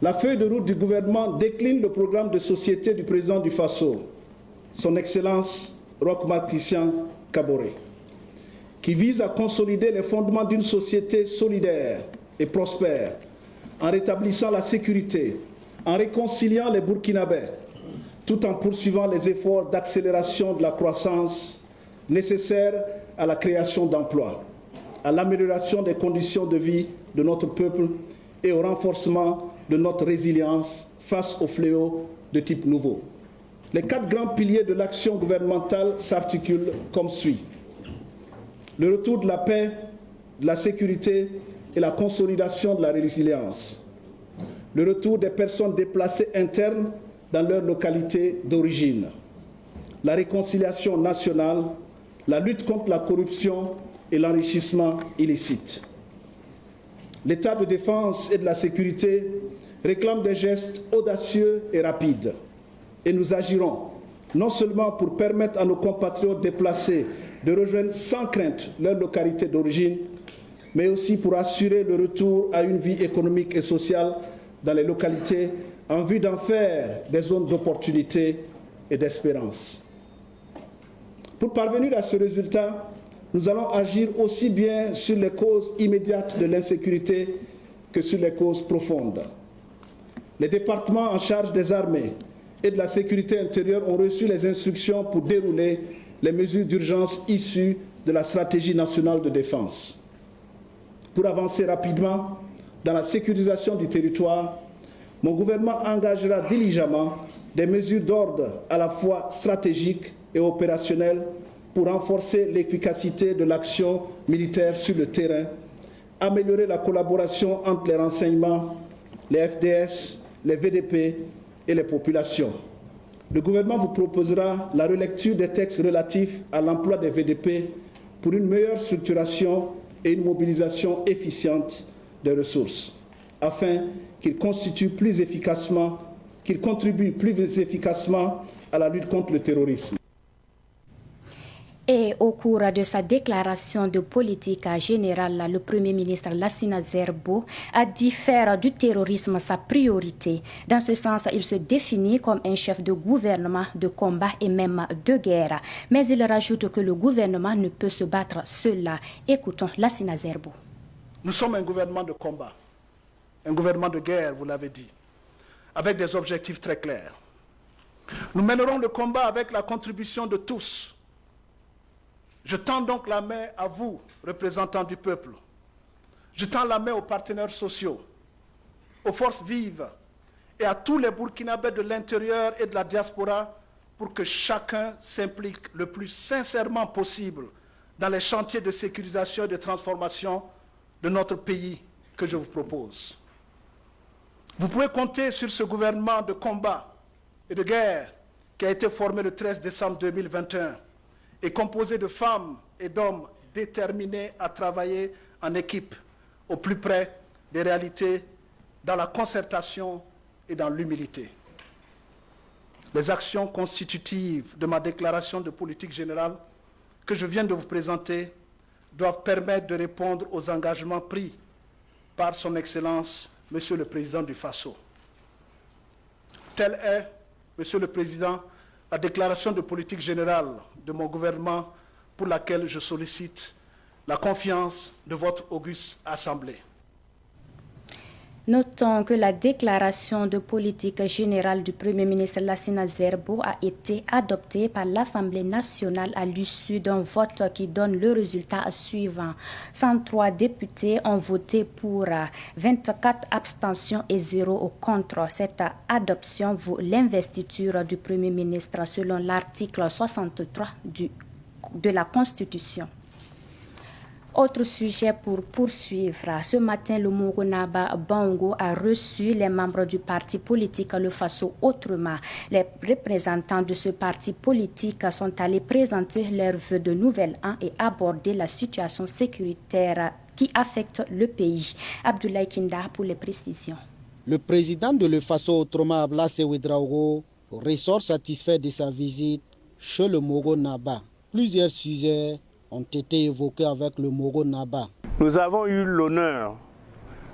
La feuille de route du gouvernement décline le programme de société du président du Faso, son Excellence Roch-Marc Christian Kaboré, qui vise à consolider les fondements d'une société solidaire et prospère, en rétablissant la sécurité, en réconciliant les Burkinabés, tout en poursuivant les efforts d'accélération de la croissance nécessaires à la création d'emplois, à l'amélioration des conditions de vie de notre peuple et au renforcement de notre résilience face aux fléaux de type nouveau. Les 4 grands piliers de l'action gouvernementale s'articulent comme suit. Le retour de la paix, de la sécurité et la consolidation de la résilience. Le retour des personnes déplacées internes dans leur localité d'origine. La réconciliation nationale, la lutte contre la corruption et l'enrichissement illicite. L'état de défense et de la sécurité réclame des gestes audacieux et rapides. Et nous agirons non seulement pour permettre à nos compatriotes déplacés de rejoindre sans crainte leur localité d'origine, mais aussi pour assurer le retour à une vie économique et sociale dans les localités en vue d'en faire des zones d'opportunité et d'espérance. Pour parvenir à ce résultat, nous allons agir aussi bien sur les causes immédiates de l'insécurité que sur les causes profondes. Les départements en charge des armées et de la sécurité intérieure ont reçu les instructions pour dérouler les mesures d'urgence issues de la stratégie nationale de défense. Pour avancer rapidement dans la sécurisation du territoire, mon gouvernement engagera diligemment des mesures d'ordre à la fois stratégiques et opérationnelles pour renforcer l'efficacité de l'action militaire sur le terrain, améliorer la collaboration entre les renseignements, les FDS, les VDP et les populations. Le gouvernement vous proposera la relecture des textes relatifs à l'emploi des VDP pour une meilleure structuration et une mobilisation efficiente des ressources, afin qu'ils contribuent plus efficacement à la lutte contre le terrorisme. Et au cours de sa déclaration de politique générale, le Premier ministre Lassina Zerbo a dit faire du terrorisme sa priorité. Dans ce sens, il se définit comme un chef de gouvernement de combat et même de guerre. Mais il rajoute que le gouvernement ne peut se battre seul. Écoutons Lassina Zerbo. Nous sommes un gouvernement de combat, un gouvernement de guerre, vous l'avez dit, avec des objectifs très clairs. Nous mènerons le combat avec la contribution de tous. Je tends donc la main à vous, représentants du peuple. Je tends la main aux partenaires sociaux, aux forces vives et à tous les Burkinabés de l'intérieur et de la diaspora pour que chacun s'implique le plus sincèrement possible dans les chantiers de sécurisation et de transformation de notre pays que je vous propose. Vous pouvez compter sur ce gouvernement de combat et de guerre qui a été formé le 13 décembre 2021 et composé de femmes et d'hommes déterminés à travailler en équipe au plus près des réalités, dans la concertation et dans l'humilité. Les actions constitutives de ma déclaration de politique générale que je viens de vous présenter doivent permettre de répondre aux engagements pris par son Excellence, Monsieur le Président du Faso. Telle est, Monsieur le Président, la déclaration de politique générale de mon gouvernement pour laquelle je sollicite la confiance de votre auguste Assemblée. Notons que la déclaration de politique générale du Premier ministre Lassina Zerbo a été adoptée par l'Assemblée nationale à l'issue d'un vote qui donne le résultat suivant. 103 députés ont voté pour, 24 abstentions et 0 contre. Cette adoption vaut l'investiture du Premier ministre selon l'article 63 de la Constitution. Autre sujet pour poursuivre. Ce matin, le Mogonaba Bongo a reçu les membres du parti politique Le Faso Autrement. Les représentants de ce parti politique sont allés présenter leurs vœux de nouvel an et aborder la situation sécuritaire qui affecte le pays. Abdoulaye Kinda pour les précisions. Le président de Le Faso Autrement, Blaise Ouedraogo, ressort satisfait de sa visite chez le Mogonaba. Plusieurs sujets ont été évoqués avec le Mogonaba. Nous avons eu l'honneur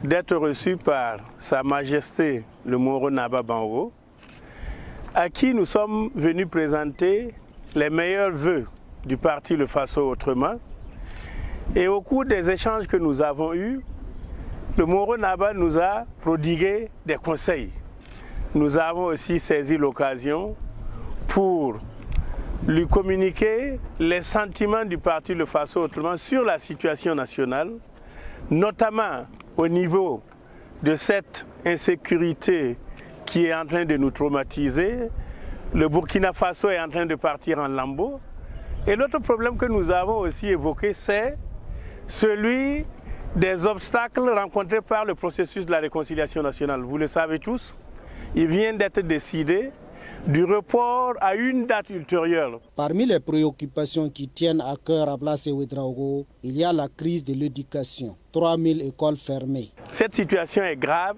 d'être reçu par Sa Majesté le Moro Naba Bango, à qui nous sommes venus présenter les meilleurs vœux du parti Le Faso Autrement. Et au cours des échanges que nous avons eus, le Moro Naba nous a prodigué des conseils. Nous avons aussi saisi l'occasion pour lui communiquer les sentiments du parti Le Faso Autrement sur la situation nationale, notamment au niveau de cette insécurité qui est en train de nous traumatiser. Le Burkina Faso est en train de partir en lambeaux. Et l'autre problème que nous avons aussi évoqué, c'est celui des obstacles rencontrés par le processus de la réconciliation nationale. Vous le savez tous, il vient d'être décidé du report à une date ultérieure. Parmi les préoccupations qui tiennent à cœur à Blaise Ouédraogo, il y a la crise de l'éducation. 3000 écoles fermées. Cette situation est grave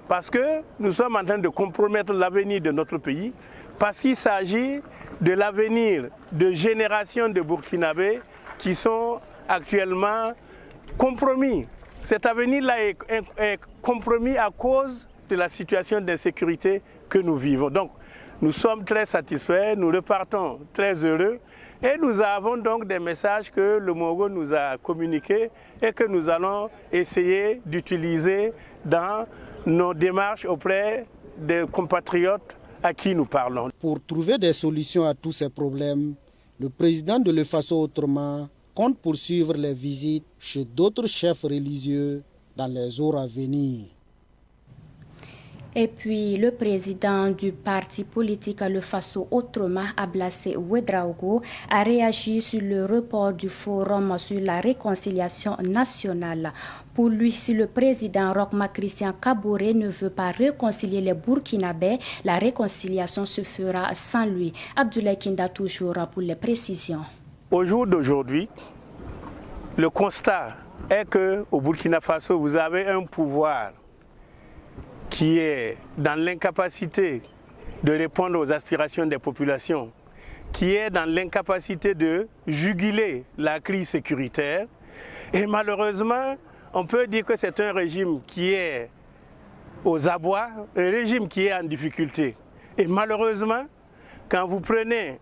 parce que nous sommes en train de compromettre l'avenir de notre pays, parce qu'il s'agit de l'avenir de générations de Burkinabés qui sont actuellement compromis. Cet avenir-là est compromis à cause de la situation d'insécurité que nous vivons. Donc, nous sommes très satisfaits, nous repartons très heureux et nous avons donc des messages que le Mogo nous a communiqués et que nous allons essayer d'utiliser dans nos démarches auprès des compatriotes à qui nous parlons. Pour trouver des solutions à tous ces problèmes, le président de Le Faso Autrement compte poursuivre les visites chez d'autres chefs religieux dans les jours à venir. Et puis, le président du parti politique Le Faso Autrement, Blaise Ouédraogo, a réagi sur le report du forum sur la réconciliation nationale. Pour lui, si le président Roch Marc Christian Kaboré ne veut pas réconcilier les Burkinabés, la réconciliation se fera sans lui. Abdoulaye Kinda toujours pour les précisions. Au jour d'aujourd'hui, le constat est qu'au Burkina Faso, vous avez un pouvoir qui est dans l'incapacité de répondre aux aspirations des populations, qui est dans l'incapacité de juguler la crise sécuritaire. Et malheureusement, on peut dire que c'est un régime qui est aux abois, un régime qui est en difficulté. Et malheureusement, quand vous prenez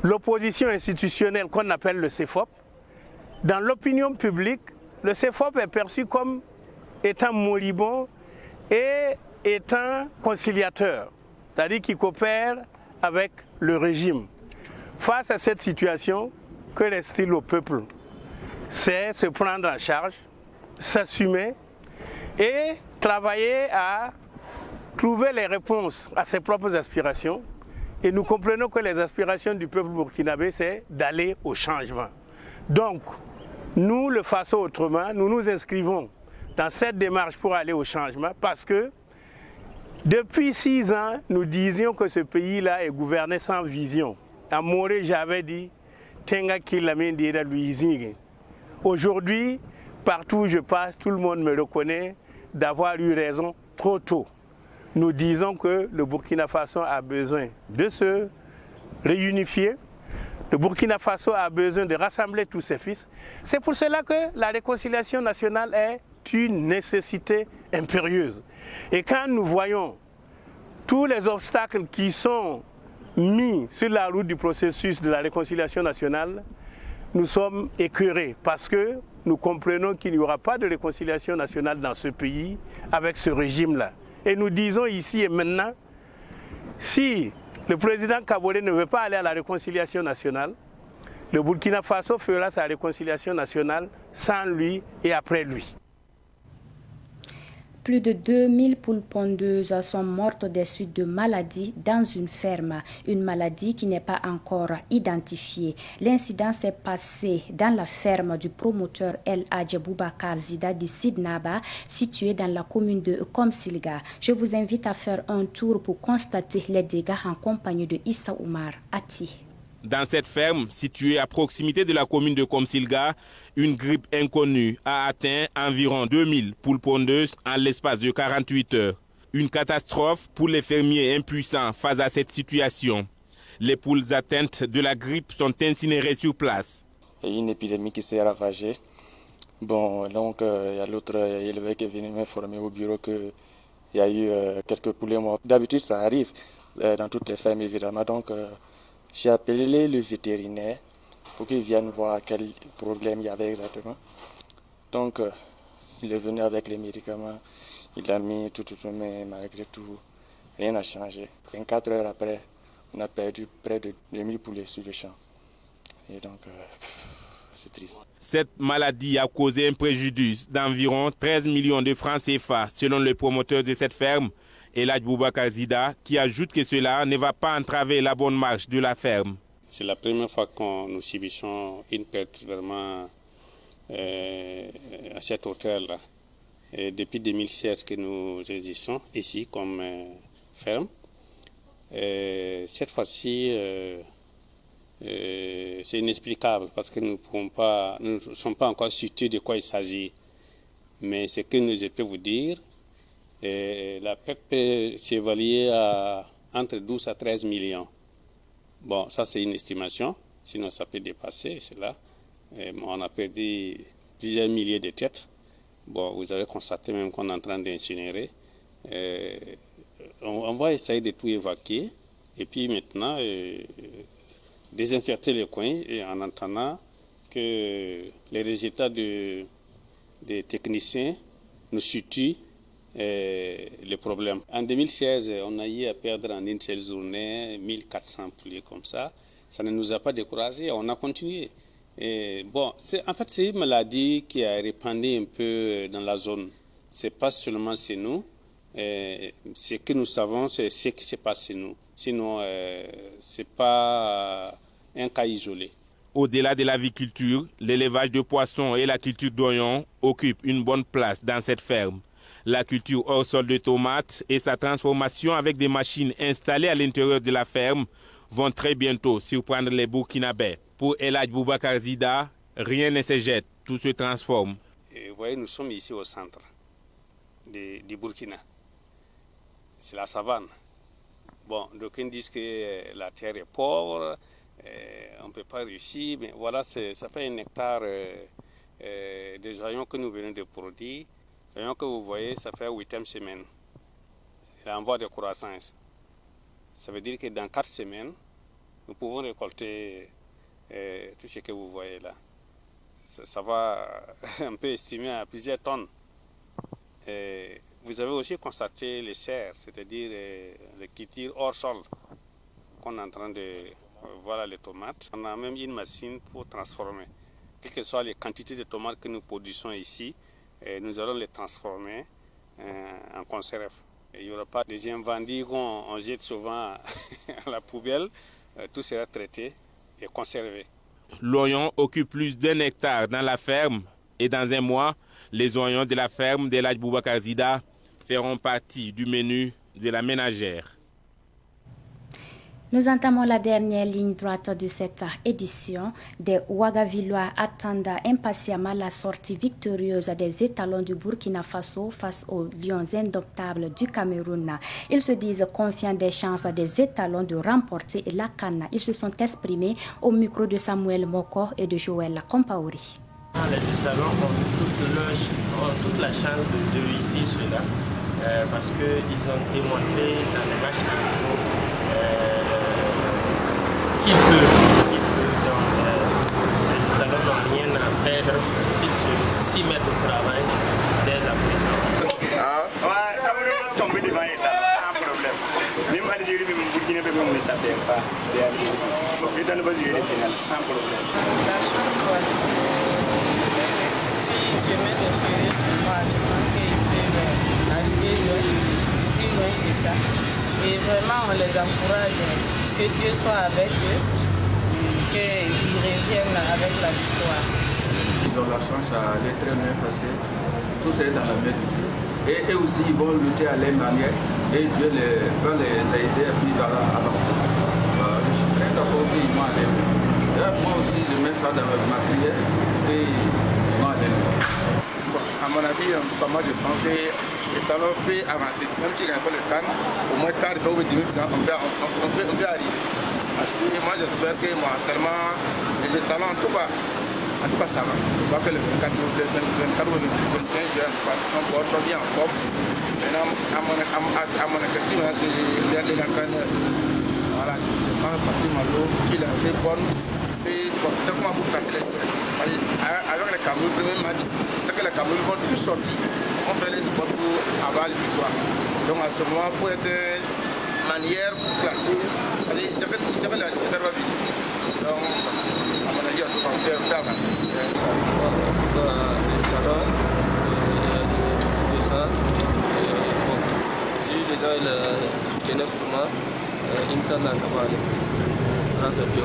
l'opposition institutionnelle qu'on appelle le CEFOP, dans l'opinion publique, le CEFOP est perçu comme étant moribond et étant conciliateur, c'est-à-dire qui coopère avec le régime. Face à cette situation, que reste-t-il au peuple? C'est se prendre en charge, s'assumer et travailler à trouver les réponses à ses propres aspirations. Et nous comprenons que les aspirations du peuple burkinabé, c'est d'aller au changement. Donc, nous, le Faso Autrement, nous nous inscrivons dans cette démarche pour aller au changement parce que depuis 6 ans, nous disions que ce pays-là est gouverné sans vision. À Moré, j'avais dit, Tenga Kilamendira Luizing. Aujourd'hui, partout où je passe, tout le monde me reconnaît d'avoir eu raison trop tôt. Nous disons que le Burkina Faso a besoin de se réunifier. Le Burkina Faso a besoin de rassembler tous ses fils. C'est pour cela que la réconciliation nationale est une nécessité impérieuse. Et quand nous voyons tous les obstacles qui sont mis sur la route du processus de la réconciliation nationale, nous sommes écœurés parce que nous comprenons qu'il n'y aura pas de réconciliation nationale dans ce pays avec ce régime-là. Et nous disons ici et maintenant, si le président Kaboré ne veut pas aller à la réconciliation nationale, le Burkina Faso fera sa réconciliation nationale sans lui et après lui. Plus de 2000 poules pondeuses sont mortes des suites de maladies dans une ferme, une maladie qui n'est pas encore identifiée. L'incident s'est passé dans la ferme du promoteur El Hadj Boubacar Zida de Sidnaba, située dans la commune de Komsilga. Je vous invite à faire un tour pour constater les dégâts en compagnie de Issa Oumar Ati. Dans cette ferme, située à proximité de la commune de Komsilga, une grippe inconnue a atteint environ 2000 poules pondeuses en l'espace de 48 heures. Une catastrophe pour les fermiers impuissants face à cette situation. Les poules atteintes de la grippe sont incinérées sur place. Une épidémie qui s'est ravagée Bon, donc il y a l'autre éleveur qui est venu m'informer au bureau qu'il y a eu quelques poulets morts. D'habitude, ça arrive dans toutes les fermes, évidemment. Donc, j'ai appelé le vétérinaire pour qu'il vienne voir quel problème il y avait exactement. Donc, il est venu avec les médicaments, il a mis tout, mais malgré tout, rien n'a changé. 24 heures après, on a perdu près de 2000 poulets sur le champ. Et donc, c'est triste. Cette maladie a causé un préjudice d'environ 13 millions de francs CFA, selon le promoteur de cette ferme, Elhadj Boubacar Zida, qui ajoute que cela ne va pas entraver la bonne marche de la ferme. C'est la première fois que nous subissons une perte vraiment à cette hauteur-là. Depuis 2016 que nous existons ici comme ferme. Cette fois-ci, c'est inexplicable parce que nous ne sommes pas encore sûrs de quoi il s'agit. Mais ce que je peux vous dire, la perte peut s'évaluer à entre 12 à 13 millions. Bon, ça c'est une estimation, sinon ça peut dépasser cela. On a perdu plusieurs milliers de têtes. Bon, vous avez constaté même qu'on est en train d'incinérer. On va essayer de tout évacuer et puis maintenant désinfecter les coins et en attendant que les résultats des techniciens nous situent les problèmes. En 2016, on a eu à perdre en une seule journée 1400 poulets comme ça. Ça ne nous a pas découragés, on a continué. Bon, en fait, c'est une maladie qui a répandu un peu dans la zone. Ce n'est pas seulement chez nous. Ce que nous savons, c'est ce qui se passe chez nous. Sinon, ce n'est pas un cas isolé. Au-delà de l'aviculture, l'élevage de poissons et la culture d'oignons occupent une bonne place dans cette ferme. La culture hors sol de tomates et sa transformation avec des machines installées à l'intérieur de la ferme vont très bientôt surprendre les Burkinabés. Pour Elhadj Boubacar Zida, rien ne se jette, tout se transforme. Vous voyez, nous sommes ici au centre du Burkina. C'est la savane. Bon, d'aucuns disent que la terre est pauvre, on ne peut pas réussir, mais voilà, ça fait un hectare des oignons que nous venons de produire. Les oignons que vous voyez, ça fait 8e semaine. Il est en voie de croissance. Ça veut dire que dans 4 semaines, nous pouvons récolter tout ce que vous voyez là. Ça va, on peut estimer à plusieurs tonnes. Vous avez aussi constaté les serres, c'est-à-dire les cultures hors sol qu'on est en train de... Voilà les tomates. On a même une machine pour transformer. Quelles que soient les quantités de tomates que nous produisons ici, nous allons les transformer en conserve. Il n'y aura pas des invendus qu'on jette souvent à la poubelle. Tout sera traité et conservé. L'oignon occupe plus d'1 hectare dans la ferme et dans un mois, les oignons de la ferme d'Elhadj Boubacar Zida feront partie du menu de la ménagère. Nous entamons la dernière ligne droite de cette édition. Des Ouagavillois attendent impatiemment la sortie victorieuse des étalons du Burkina Faso face aux lions indomptables du Cameroun. Ils se disent confiants des chances des étalons de remporter la CAN. Ils se sont exprimés au micro de Samuel Moko et de Joël Compaoré. Les étalons ont toute la chance de réussir cela parce qu'ils ont démontré dans les matchs amicaux qu'ils peuvent. Donc, les étalons n'ont rien à perdre s'ils mettent au travail dès à présent. Cameroun va tomber devant l'État sans problème. Même Algérie, même Burkina Faso ne s'appelle pas l'État ne va jouer les finales sans problème. La chance pour s'ils se mettent au sérieux sur moi, je pense qu'ils peuvent arriver plus loin que ça. Et vraiment, on les encourage, que Dieu soit avec eux, qu'ils reviennent avec la victoire. Ils ont la chance à aller très loin parce que tout c'est dans la main de Dieu. Et eux aussi, ils vont lutter à leur manière et Dieu va les aider et puis va avancer. Je suis très d'accord qu'ils vont aller loin. Moi aussi, je mets ça dans ma prière qu'ils vont aller loin. Bon, à mon avis, moi je pense que les talents peuvent avancer. Même s'ils gagnent pas le CAN, au moins quart de temps ou demi-finale, on peut arriver. Parce que moi j'espère que tellement les talents, en tout cas, En tout cas, ça va. Je vois que le 24 ou le 25 juin, sont très bien en forme. Maintenant, à mon effectif, c'est l'entraîneur. Voilà, je prends Patrick Malo, qui est très bonne. Et bon, c'est comment vous casser les joueurs. Avec les Cameroun, le premier match, c'est que les Cameroun vont tous sortir. On fait les niveaux pour avoir les victoires. Donc à ce moment, il faut être une manière pour classer. Parce que l'adversaire va venir. Donc, à mon avis, on peut avancer. Si les gens le soutenaient sur moi, Inch'Allah, ça va aller. Grâce à Dieu.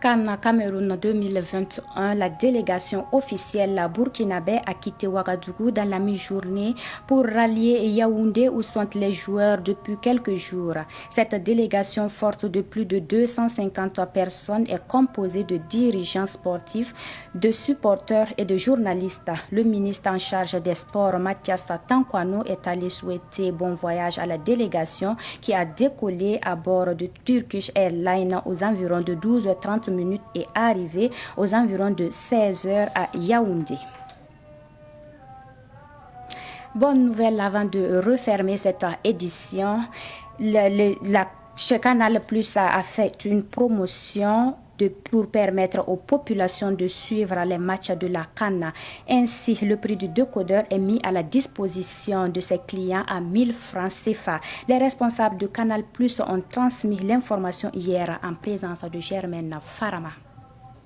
CAN Cameroun 2021, la délégation officielle burkinabé a quitté Ouagadougou dans la mi-journée pour rallier Yaoundé où sont les joueurs depuis quelques jours. Cette délégation forte de plus de 250 personnes est composée de dirigeants sportifs, de supporters et de journalistes. Le ministre en charge des sports, Mathias Tankwano, est allé souhaiter bon voyage à la délégation qui a décollé à bord de Turkish Airlines aux environs de 12h30 minutes et arrivé aux environs de 16h à Yaoundé. Bonne nouvelle avant de refermer cette édition. Canal Plus a fait une promotion pour permettre aux populations de suivre les matchs de la CAN. Ainsi, le prix du décodeur est mis à la disposition de ses clients à 1000 francs CFA. Les responsables de Canal Plus ont transmis l'information hier en présence de Germaine Farama.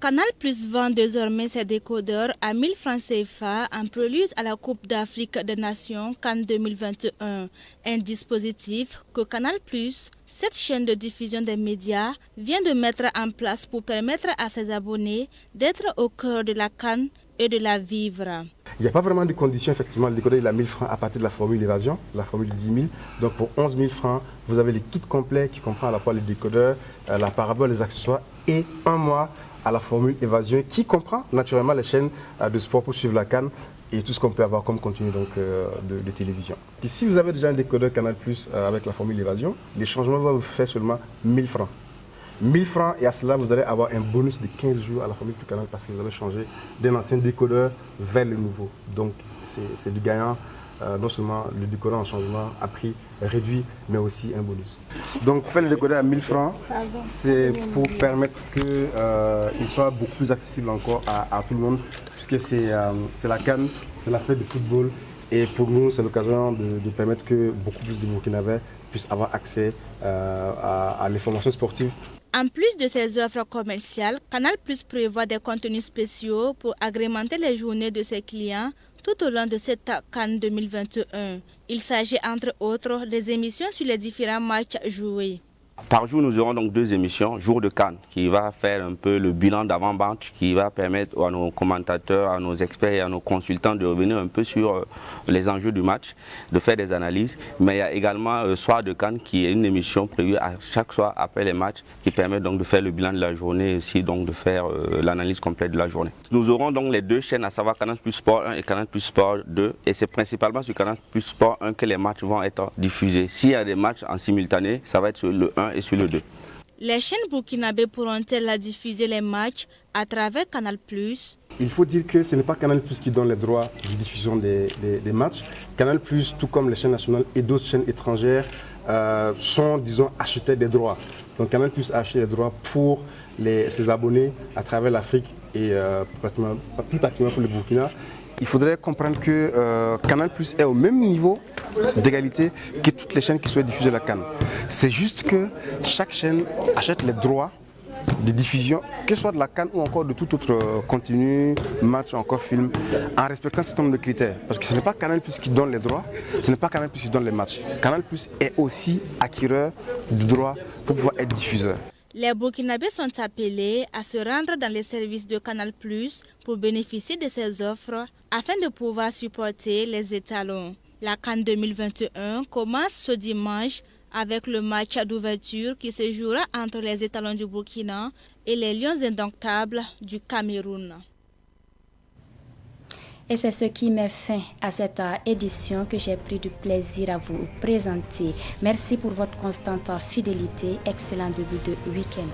Canal Plus vend désormais ses décodeurs à 1000 francs CFA en prélude à la Coupe d'Afrique des Nations CAN 2021. Un dispositif que Canal Plus, cette chaîne de diffusion des médias, vient de mettre en place pour permettre à ses abonnés d'être au cœur de la CAN et de la vivre. Il n'y a pas vraiment de conditions, effectivement. Le décodeur il a 1000 francs à partir de la formule évasion, la formule 10 000. Donc pour 11 000 francs, vous avez le kit complet qui comprend à la fois les décodeurs, la parabole, les accessoires et un mois à la formule évasion qui comprend naturellement les chaînes de sport pour suivre la CAN et tout ce qu'on peut avoir comme contenu donc, de télévision. Et si vous avez déjà un décodeur Canal Plus avec la formule évasion, les changements vont vous faire seulement 1000 francs. 1000 francs et à cela vous allez avoir un bonus de 15 jours à la formule Plus Canal parce que vous allez changer d'un ancien décodeur vers le nouveau. Donc c'est du gagnant. Non seulement le décodeur en changement à prix réduit, mais aussi un bonus. Donc faire le décodeur à 1000 francs, c'est pour permettre qu'il soit beaucoup plus accessible encore à tout le monde, puisque c'est la CAN, c'est la fête de football, et pour nous c'est l'occasion de permettre que beaucoup plus de Burkinabés puissent avoir accès à l'information sportive. En plus de ses offres commerciales, Canal Plus prévoit des contenus spéciaux pour agrémenter les journées de ses clients tout au long de cette CAN 2021. Il s'agit entre autres des émissions sur les différents matchs joués. Par jour, nous aurons donc 2 émissions, jour de CAN, qui va faire un peu le bilan d'avant-match, qui va permettre à nos commentateurs, à nos experts et à nos consultants de revenir un peu sur les enjeux du match, de faire des analyses. Mais il y a également Soir de CAN, qui est une émission prévue à chaque soir après les matchs, qui permet donc de faire le bilan de la journée et aussi donc de faire l'analyse complète de la journée. Nous aurons donc les 2 chaînes, à savoir Canal Plus Sport 1 et Canal Plus Sport 2, et c'est principalement sur Canal Plus Sport 1 que les matchs vont être diffusés. S'il y a des matchs en simultané, ça va être sur le 1 et sur le 2. Les chaînes burkinabées pourront-elles diffuser les matchs à travers Canal Plus? Il faut dire que ce n'est pas Canal Plus qui donne les droits de diffusion des matchs. Canal Plus, tout comme les chaînes nationales et d'autres chaînes étrangères, sont, disons, acheteurs des droits. Donc Canal Plus a acheté les droits pour ses abonnés à travers l'Afrique et plus particulièrement pour le Burkina. Il faudrait comprendre que Canal Plus est au même niveau d'égalité que toutes les chaînes qui souhaitent diffuser la CAN. C'est juste que chaque chaîne achète les droits de diffusion, que ce soit de la CAN ou encore de tout autre contenu, match ou encore film, en respectant un certain nombre de critères. Parce que ce n'est pas Canal Plus qui donne les droits, ce n'est pas Canal Plus qui donne les matchs. Canal Plus est aussi acquéreur du droit pour pouvoir être diffuseur. Les Burkinabés sont appelés à se rendre dans les services de Canal Plus pour bénéficier de ces offres afin de pouvoir supporter les étalons. La CAN 2021 commence ce dimanche avec le match d'ouverture qui se jouera entre les étalons du Burkina et les Lions indomptables du Cameroun. Et c'est ce qui met fin à cette édition que j'ai pris du plaisir à vous présenter. Merci pour votre constante fidélité. Excellent début de week-end.